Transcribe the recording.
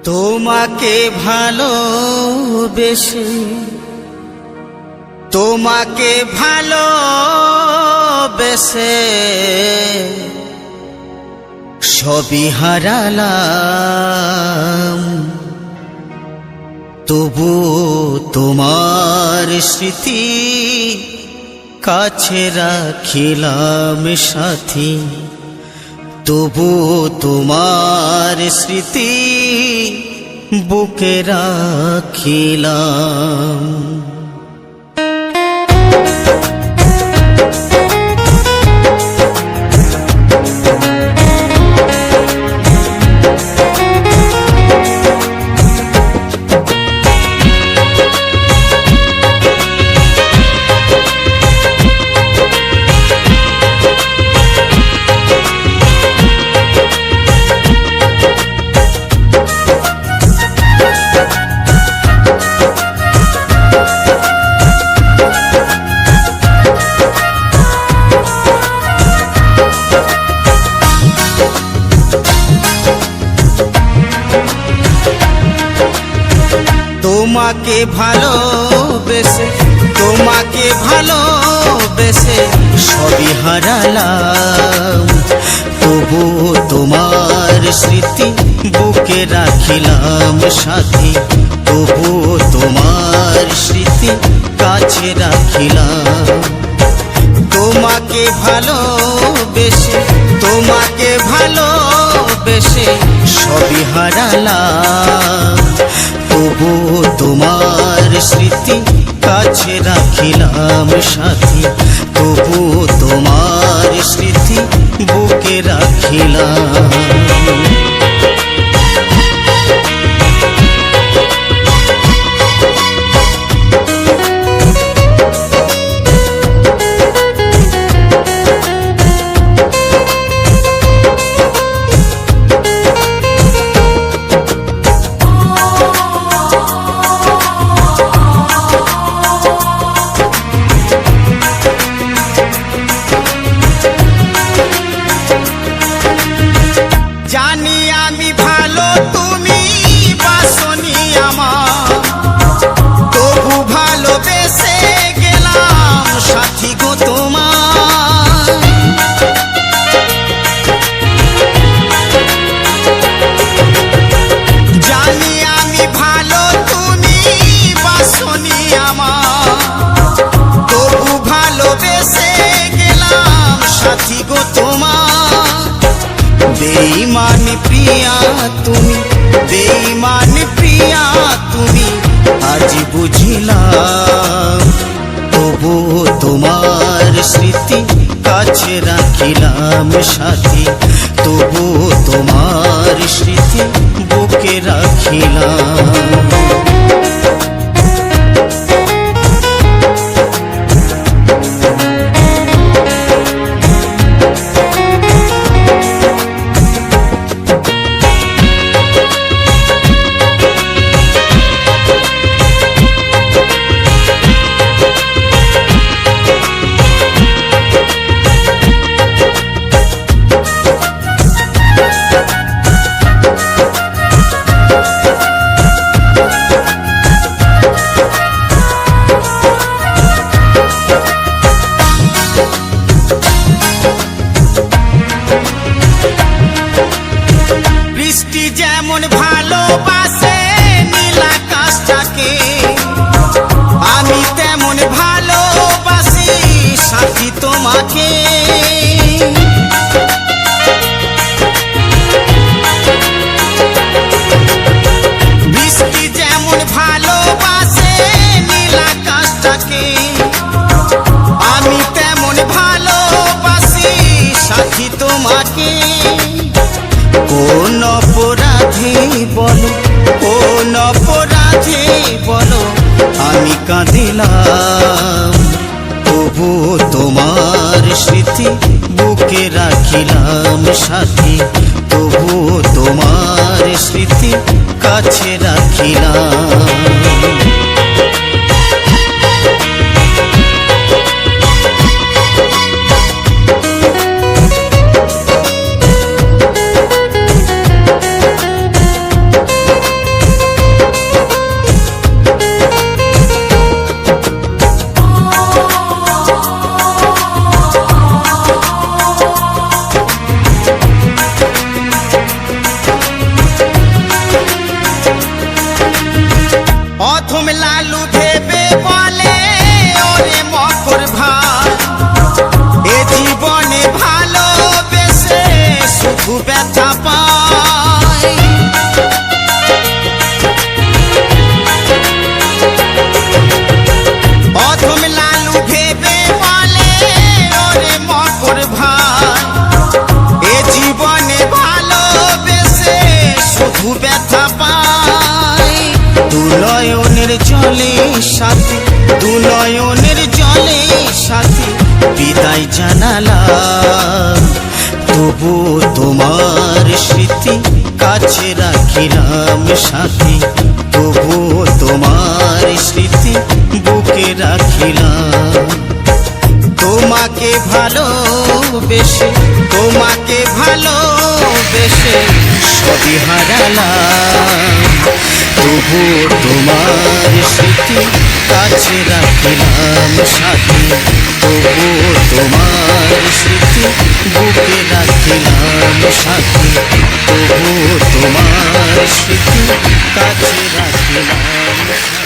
তোমাকে ভালোবেসে তোমাকে ভালোবেসে সবই হারালাম, তবু তোমার স্মৃতি কাছে রাখিলাম সাথী, তবু তোমার স্মৃতি বুকে রাখিলাম। তোমাকে ভালোবেসে তোমাকে ভালোবেসে সবই হারালাম, তবু তোমার স্মৃতি বুকে রাখিলাম সাথী, তবু তোমার স্মৃতি কাছে রাখিলাম। তোমাকে ভালোবেসে তোমাকে ভালোবেসে সবই হারালাম, তবু তোমার স্মৃতি কাছে রাখিলাম সাথী, তবু তোমার স্মৃতি বুকে রাখিলাম। জানি আমি ভালো তুমি বাসনি আমার, তবু ভালোবেসে গেলাম সাথী গো তোমার। জানি আমি ভালো তুমি বাসনি আমার, তবু ভালোবেসে গেলাম সাথী গো তোমার। বেঈমান প্রিয়া তুমি, বেঈমান প্রিয়া তুমি আজ বুঝিলাম, তবু তোমার স্মৃতি কাছে রাখিলাম সাথী, তবু তোমার স্মৃতি বুকে রাখিলাম। বৃষ্টি যেমন ভালোবাসে নীল আকাশটাকে, আমি তেমন ভালোবাসি সাথী তোমাকে। বৃষ্টি যেমন ভালোবাসে নীল আকাশটাকে, আমি তেমন ভালোবাসি সাথী তোমাকে। কোন অপরাধী বলো, কোন অপরাধী বলো আমি কাঁদিলাম, তবু তোমার স্মৃতি বুকে রাখিলাম সাথী, তবু তোমার স্মৃতি কাছে রাখিলাম। পাই। দু নয়নের জলে সাথী, দু নয়নের জলে সাথী বিদায় জানালাম। তবু তোমার স্মৃতি কাছে রাখিলাম সাথী, তবু তোমার স্মৃতি বুকে রাখিলাম। তোমাকে ভালোবেসে, তোমাকে ভালোবেসে সবই হারালাম। তবু তোমার স্মৃতি কাছে রাখিলাম সাথী, তবু তোমার স্মৃতি বুকে রাখিলাম সাথী, তবু তোমার স্মৃতি কাছে রাখিলাম।